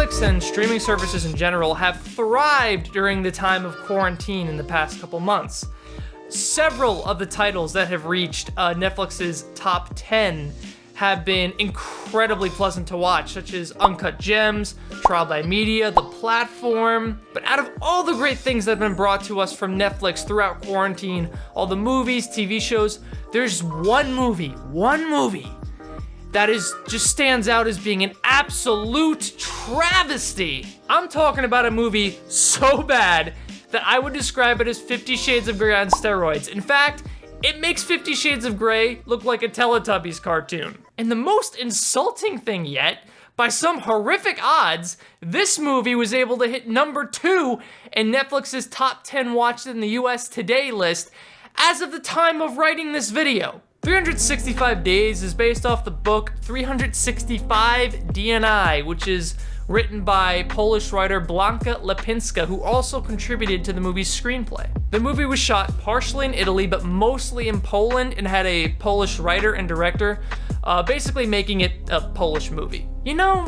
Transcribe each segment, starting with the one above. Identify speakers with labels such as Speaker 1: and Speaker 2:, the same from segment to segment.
Speaker 1: Netflix and streaming services in general have thrived during the time of quarantine in the past couple months. Several of the titles that have reached Netflix's top 10 have been incredibly pleasant to watch, such as Uncut Gems, Trial by Media, The Platform. But out of all the great things that have been brought to us from Netflix throughout quarantine, all the movies, TV shows, there's one movie that just stands out as being an absolute travesty. I'm talking about a movie so bad that I would describe it as 50 Shades of Grey on steroids. In fact, it makes 50 Shades of Grey look like a Teletubbies cartoon. And the most insulting thing yet, by some horrific odds, this movie was able to hit number 2 in Netflix's top 10 watched in the US Today list as of the time of writing this video. 365 Days is based off the book 365 DNI, which is written by Polish writer Blanka Lipinska, who also contributed to the movie's screenplay. The movie was shot partially in Italy, but mostly in Poland, and had a Polish writer and director, basically making it a Polish movie. You know,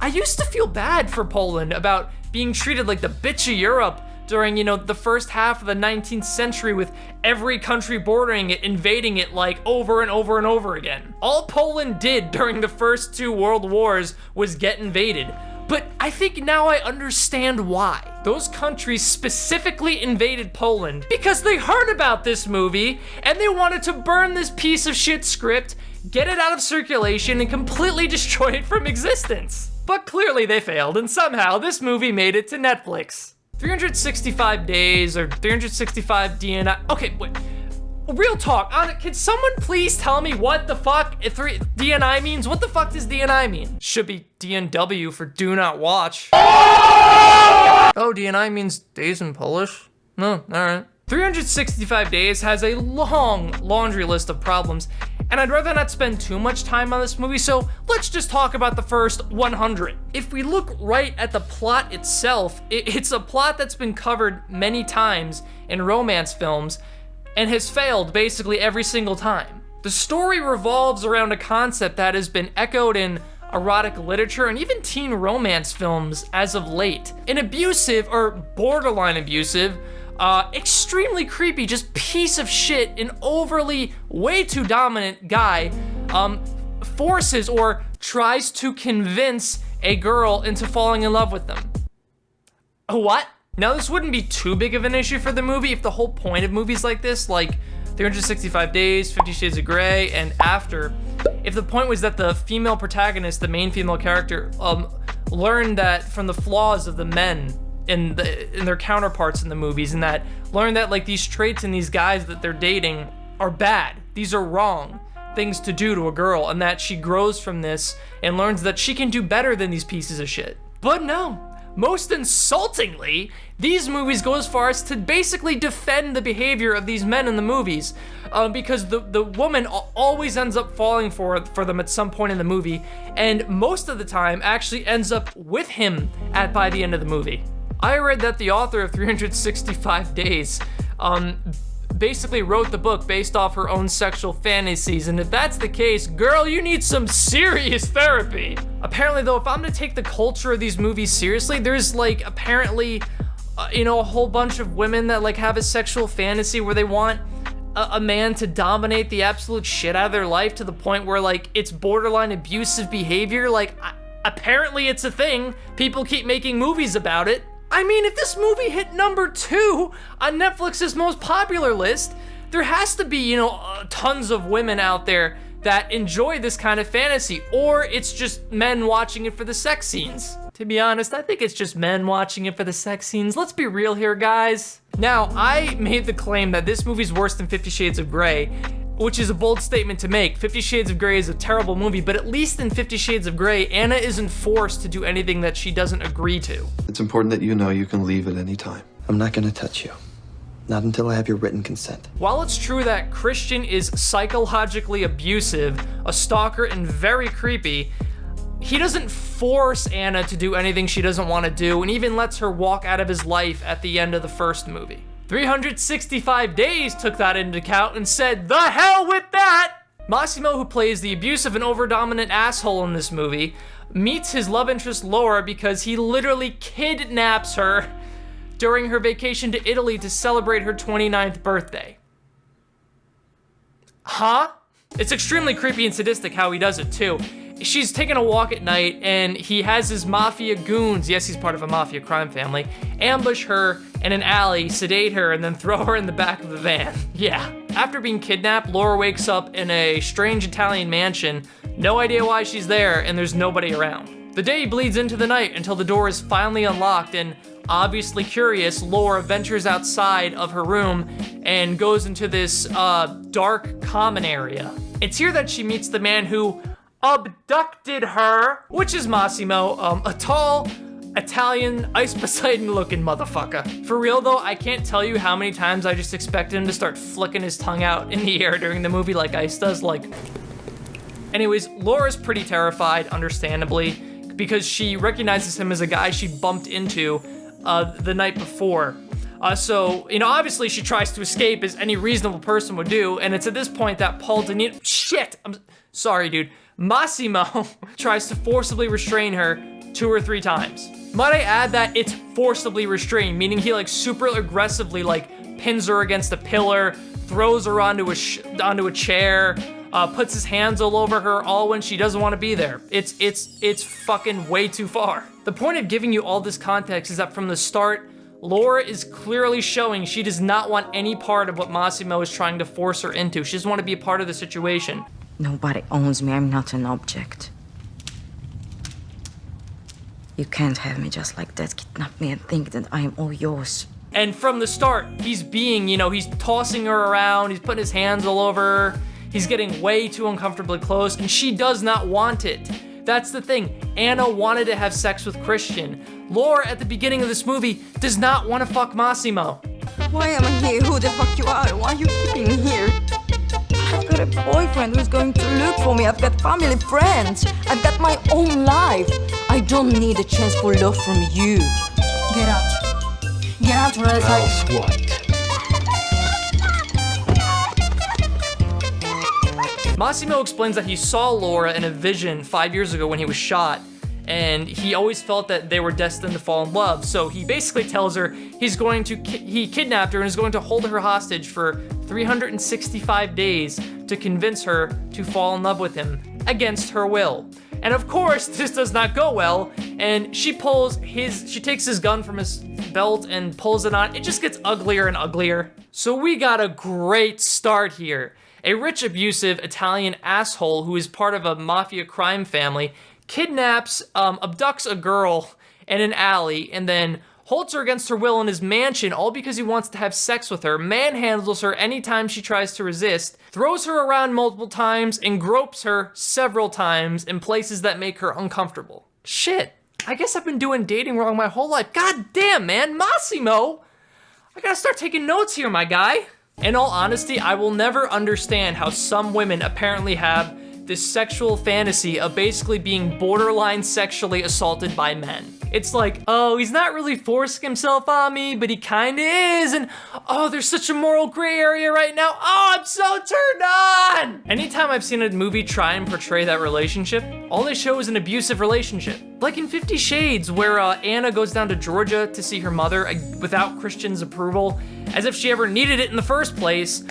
Speaker 1: I used to feel bad for Poland about being treated like the bitch of Europe during, the first half of the 19th century, with every country bordering it invading it like over and over and over again. All Poland did during the first 2 world wars was get invaded. But I think now I understand why. Those countries specifically invaded Poland because they heard about this movie and they wanted to burn this piece of shit script, get it out of circulation, and completely destroy it from existence. But clearly they failed, and somehow this movie made it to Netflix. 365 Days or 365 DNI. Okay, wait. Real talk. Can someone please tell me what the fuck DNI means? What the fuck does DNI mean? Should be DNW for do not watch. Oh, DNI means days in Polish? No, alright. 365 Days has a long laundry list of problems, and I'd rather not spend too much time on this movie, so let's just talk about the first 100. If we look right at the plot itself, it's a plot that's been covered many times in romance films and has failed basically every single time. The story revolves around a concept that has been echoed in erotic literature and even teen romance films as of late. An abusive, or borderline abusive, extremely creepy, just piece of shit, an overly, way too dominant guy, forces or tries to convince a girl into falling in love with them. What? Now, this wouldn't be too big of an issue for the movie if the whole point of movies like this, like 365 Days, 50 Shades of Grey, and After, if the point was that the female protagonist, the main female character, learned that from the flaws of the men in their counterparts in the movies, and that learn that like these traits in these guys that they're dating are bad. These are wrong things to do to a girl, and that she grows from this and learns that she can do better than these pieces of shit. But no, most insultingly, these movies go as far as to basically defend the behavior of these men in the movies, because the woman always ends up falling for them at some point in the movie, and most of the time actually ends up with him by the end of the movie. I read that the author of 365 Days basically wrote the book based off her own sexual fantasies, and if that's the case, girl, you need some serious therapy. Apparently though, if I'm to take the culture of these movies seriously, there's like apparently a whole bunch of women that like have a sexual fantasy where they want a man to dominate the absolute shit out of their life to the point where like it's borderline abusive behavior. Like apparently it's a thing. People keep making movies about it. I mean, if this movie hit number 2 on Netflix's most popular list, there has to be, tons of women out there that enjoy this kind of fantasy, or it's just men watching it for the sex scenes. To be honest, I think it's just men watching it for the sex scenes. Let's be real here, guys. Now, I made the claim that this movie's worse than 50 Shades of Grey, which is a bold statement to make. 50 Shades of Grey is a terrible movie, but at least in 50 Shades of Grey, Anna isn't forced to do anything that she doesn't agree to.
Speaker 2: It's important that you know you can leave at any time.
Speaker 3: I'm not gonna touch you. Not until I have your written consent.
Speaker 1: While it's true that Christian is psychologically abusive, a stalker, and very creepy, he doesn't force Anna to do anything she doesn't want to do, and even lets her walk out of his life at the end of the first movie. 365 Days took that into account and said, the hell with that! Massimo, who plays the abusive and overdominant asshole in this movie, meets his love interest Laura because he literally kidnaps her during her vacation to Italy to celebrate her 29th birthday. Huh? It's extremely creepy and sadistic how he does it too. She's taking a walk at night and he has his mafia goons, yes, he's part of a mafia crime family, ambush her in an alley, sedate her, and then throw her in the back of the van. Yeah. After being kidnapped, Laura wakes up in a strange Italian mansion, no idea why she's there, and there's nobody around. The day bleeds into the night until the door is finally unlocked, and obviously curious, Laura ventures outside of her room and goes into this dark common area. It's here that she meets the man who abducted her, which is Massimo, a tall, Italian, Ice Poseidon looking motherfucker. For real though, I can't tell you how many times I just expected him to start flicking his tongue out in the air during the movie like Ice does, like. Anyways, Laura's pretty terrified, understandably, because she recognizes him as a guy she bumped into the night before. So, you know, obviously she tries to escape as any reasonable person would do, and it's at this point that Paul Denino, shit, I'm sorry dude, Massimo tries to forcibly restrain her 2 or 3 times. Might I add that it's forcibly restrained, meaning he like super aggressively like pins her against a pillar, throws her onto a chair, puts his hands all over her, all when she doesn't want to be there. It's fucking way too far. The point of giving you all this context is that from the start, Laura is clearly showing she does not want any part of what Massimo is trying to force her into. She doesn't want to be a part of the situation.
Speaker 4: Nobody owns me. I'm not an object. You can't have me just like that, kidnap me and think that I am all yours.
Speaker 1: And from the start, he's being, you know, he's tossing her around, he's putting his hands all over her, he's getting way too uncomfortably close, and she does not want it. That's the thing. Anna wanted to have sex with Christian. Laura, at the beginning of this movie, does not want to fuck Massimo.
Speaker 4: Why am I here? Who the fuck you are? Why are you keeping me here? I've got a boyfriend who's going to look for me. I've got family, friends. I've got my own life. I don't need a chance for love from you. Get out. Get out or else
Speaker 2: Else what?
Speaker 1: Massimo explains that he saw Laura in a vision 5 years ago when he was shot, and he always felt that they were destined to fall in love. So he basically tells her he kidnapped her and is going to hold her hostage for 365 days to convince her to fall in love with him against her will. And of course, this does not go well, and she takes his gun from his belt and pulls it on. It just gets uglier and uglier. So we got a great start here. A rich, abusive Italian asshole who is part of a mafia crime family kidnaps, abducts a girl in an alley, and then holds her against her will in his mansion, all because he wants to have sex with her, manhandles her anytime she tries to resist, throws her around multiple times, and gropes her several times in places that make her uncomfortable. Shit, I guess I've been doing dating wrong my whole life. God damn, man, Massimo! I gotta start taking notes here, my guy. In all honesty, I will never understand how some women apparently have this sexual fantasy of basically being borderline sexually assaulted by men. It's like, oh, he's not really forcing himself on me, but he kinda is, and oh, there's such a moral gray area right now. Oh, I'm so turned on! Anytime I've seen a movie try and portray that relationship, all they show is an abusive relationship. Like in 50 Shades, where Anna goes down to Georgia to see her mother without Christian's approval, as if she ever needed it in the first place.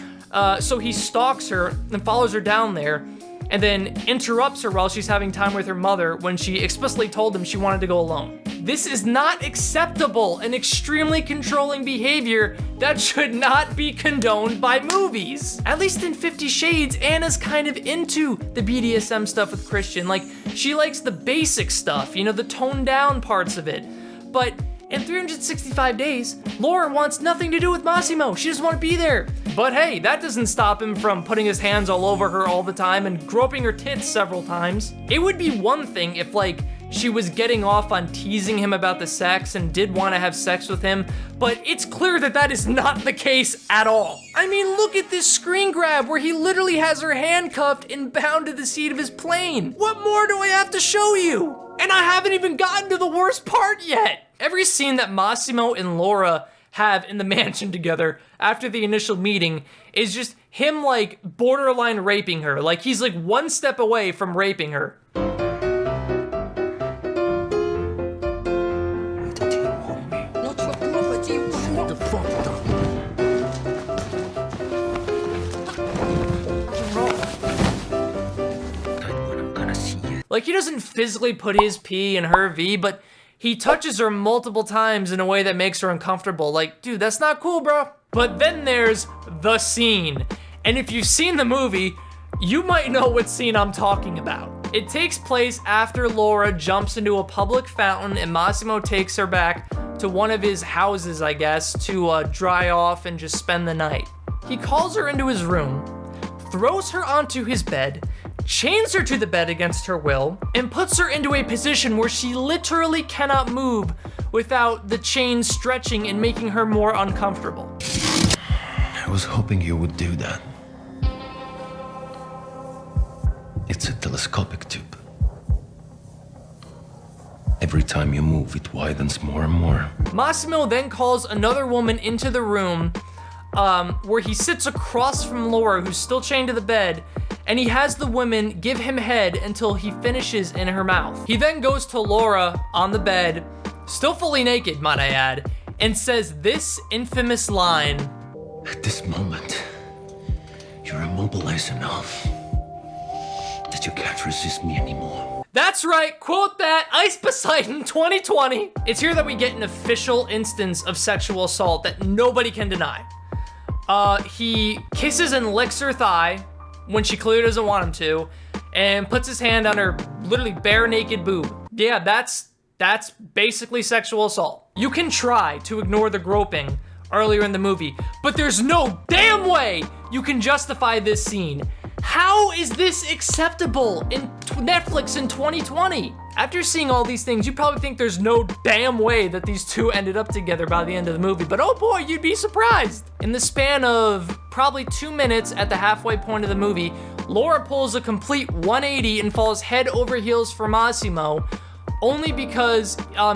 Speaker 1: So he stalks her and follows her down there, and then interrupts her while she's having time with her mother when she explicitly told him she wanted to go alone. This is not acceptable and extremely controlling behavior that should not be condoned by movies. At least in 50 Shades, Anna's kind of into the BDSM stuff with Christian. Like, she likes the basic stuff, you know, the toned down parts of it. But in 365 days, Laura wants nothing to do with Massimo. She doesn't want to be there. But hey, that doesn't stop him from putting his hands all over her all the time and groping her tits several times. It would be one thing if, like, she was getting off on teasing him about the sex and did want to have sex with him, but it's clear that that is not the case at all. I mean, look at this screen grab where he literally has her handcuffed and bound to the seat of his plane. What more do I have to show you? And I haven't even gotten to the worst part yet. Every scene that Massimo and Laura have in the mansion together after the initial meeting is just him like borderline raping her. Like he's like one step away from raping her.
Speaker 4: Not your property, you cannot.
Speaker 5: The fuck up. I'm gonna see you.
Speaker 1: Like he doesn't physically put his P in her V, but he touches her multiple times in a way that makes her uncomfortable. Like, dude, that's not cool, bro. But then there's the scene. And if you've seen the movie, you might know what scene I'm talking about. It takes place after Laura jumps into a public fountain and Massimo takes her back to one of his houses, I guess, to dry off and just spend the night. He calls her into his room, throws her onto his bed, chains her to the bed against her will, and puts her into a position where she literally cannot move without the chain stretching and making her more uncomfortable.
Speaker 5: I was hoping you would do that. It's a telescopic tube. Every time you move, it widens more and more.
Speaker 1: Massimo then calls another woman into the room where he sits across from Laura, who's still chained to the bed, and he has the women give him head until he finishes in her mouth. He then goes to Laura on the bed, still fully naked, might I add, and says this infamous line.
Speaker 5: At this moment, you're immobilized enough that you can't resist me anymore.
Speaker 1: That's right, quote that, Ice Poseidon 2020. It's here that we get an official instance of sexual assault that nobody can deny. He kisses and licks her thigh when she clearly doesn't want him to, and puts his hand on her literally bare naked boob. Yeah, that's basically sexual assault. You can try to ignore the groping earlier in the movie, but there's no damn way you can justify this scene. How is this acceptable in Netflix in 2020? After seeing all these things, you probably think there's no damn way that these two ended up together by the end of the movie, but oh boy, you'd be surprised. In the span of probably 2 minutes at the halfway point of the movie, Laura pulls a complete 180 and falls head over heels for Massimo, only because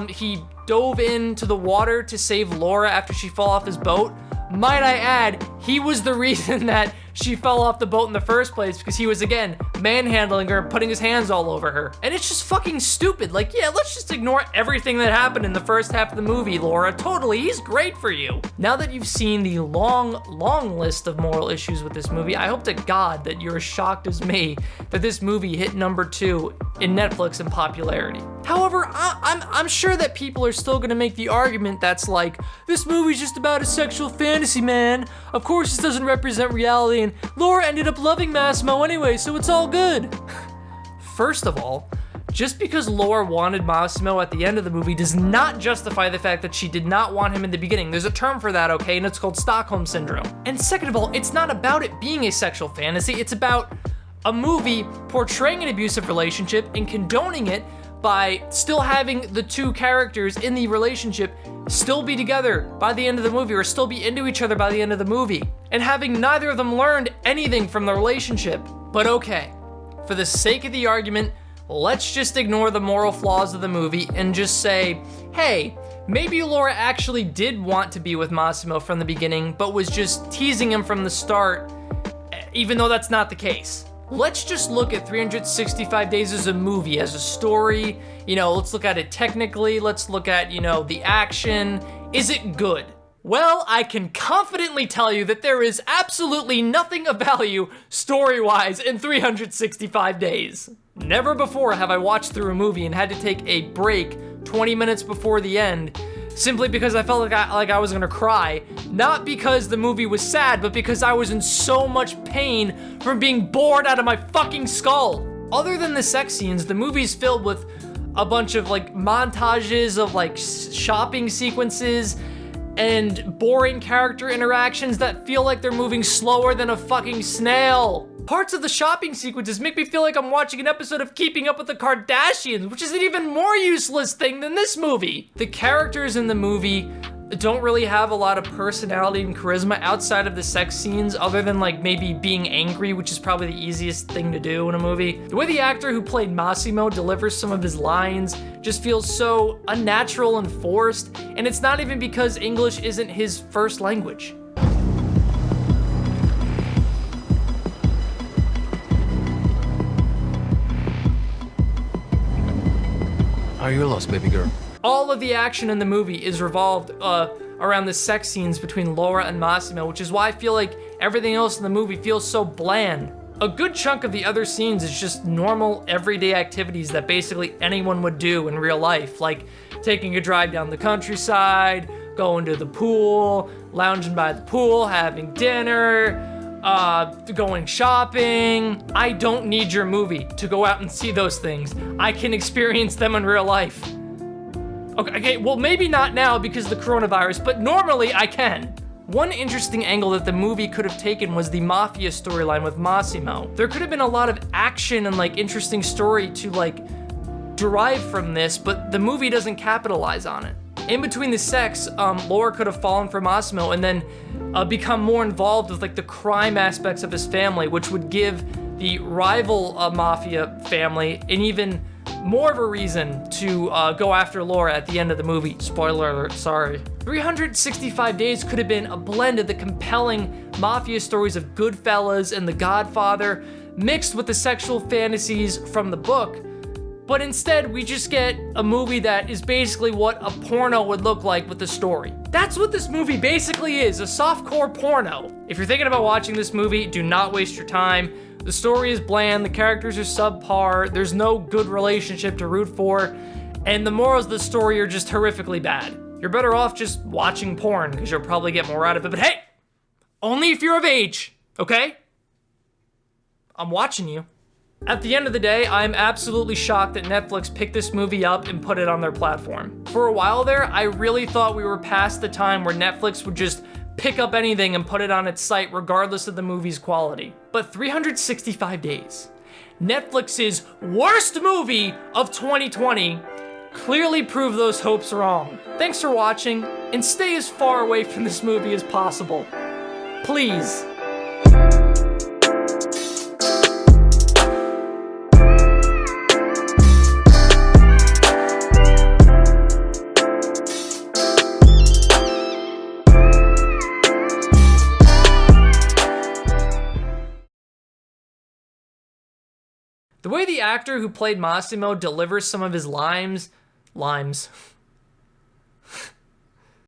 Speaker 1: he dove into the water to save Laura after she fell off his boat. Might I add, he was the reason that she fell off the boat in the first place, because he was, again, manhandling her, putting his hands all over her. And it's just fucking stupid. Like, yeah, let's just ignore everything that happened in the first half of the movie, Laura. Totally, he's great for you. Now that you've seen the long, long list of moral issues with this movie, I hope to God that you're as shocked as me that this movie hit number 2 in Netflix in popularity. However, I'm sure that people are still gonna make the argument that's like, this movie's just about a sexual fantasy, man. Of course this doesn't represent reality, and Laura ended up loving Massimo anyway, so it's all good. First of all, just because Laura wanted Massimo at the end of the movie does not justify the fact that she did not want him in the beginning. There's a term for that, okay, and it's called Stockholm Syndrome. And second of all, it's not about it being a sexual fantasy, it's about a movie portraying an abusive relationship and condoning it by still having the two characters in the relationship still be together by the end of the movie, or still be into each other by the end of the movie, and having neither of them learned anything from the relationship. But okay, for the sake of the argument, let's just ignore the moral flaws of the movie and just say, hey, maybe Laura actually did want to be with Massimo from the beginning, but was just teasing him from the start, even though that's not the case. Let's just look at 365 Days as a movie, as a story. You know, let's look at it technically. Let's look at, you know, the action. Is it good? Well, I can confidently tell you that there is absolutely nothing of value story-wise in 365 Days. Never before have I watched through a movie and had to take a break 20 minutes before the end, simply because I felt like I was gonna cry. Not because the movie was sad, but because I was in so much pain from being bored out of my fucking skull. Other than the sex scenes, the movie's filled with a bunch of like montages of like shopping sequences and boring character interactions that feel like they're moving slower than a fucking snail. Parts of the shopping sequences make me feel like I'm watching an episode of Keeping Up with the Kardashians, which is an even more useless thing than this movie. The characters in the movie don't really have a lot of personality and charisma outside of the sex scenes, other than like maybe being angry, which is probably the easiest thing to do in a movie. The way the actor who played Massimo delivers some of his lines just feels so unnatural and forced, and it's not even because English isn't his first language.
Speaker 6: Are you lost, baby girl?
Speaker 1: All of the action in the movie is revolved around the sex scenes between Laura and Massimo, which is why I feel like everything else in the movie feels so bland. A good chunk of the other scenes is just normal, everyday activities that basically anyone would do in real life, like taking a drive down the countryside, going to the pool, lounging by the pool, having dinner, going shopping. I don't need your movie to go out and see those things. I can experience them in real life. Okay, well, maybe not now because of the coronavirus, but normally I can. One interesting angle that the movie could have taken was the mafia storyline with Massimo. There could have been a lot of action and like interesting story to like derive from this, but the movie doesn't capitalize on it. In between the sex, Laura could have fallen for Massimo and then become more involved with like the crime aspects of his family, which would give the rival mafia family an even more of a reason to go after Laura at the end of the movie. Spoiler alert, sorry. 365 Days could have been a blend of the compelling mafia stories of Goodfellas and The Godfather, mixed with the sexual fantasies from the book, but instead we just get a movie that is basically what a porno would look like with the story. That's what this movie basically is, a softcore porno. If you're thinking about watching this movie, do not waste your time. The story is bland, the characters are subpar, there's no good relationship to root for, and the morals of the story are just horrifically bad. You're better off just watching porn, because you'll probably get more out of it, but hey! Only if you're of age, okay? I'm watching you. At the end of the day, I'm absolutely shocked that Netflix picked this movie up and put it on their platform. For a while there, I really thought we were past the time where Netflix would just pick up anything and put it on its site regardless of the movie's quality. But 365 Days, Netflix's worst movie of 2020, clearly proved those hopes wrong. Thanks for watching, and stay as far away from this movie as possible. Please. The way the actor who played Massimo delivers some of his limes,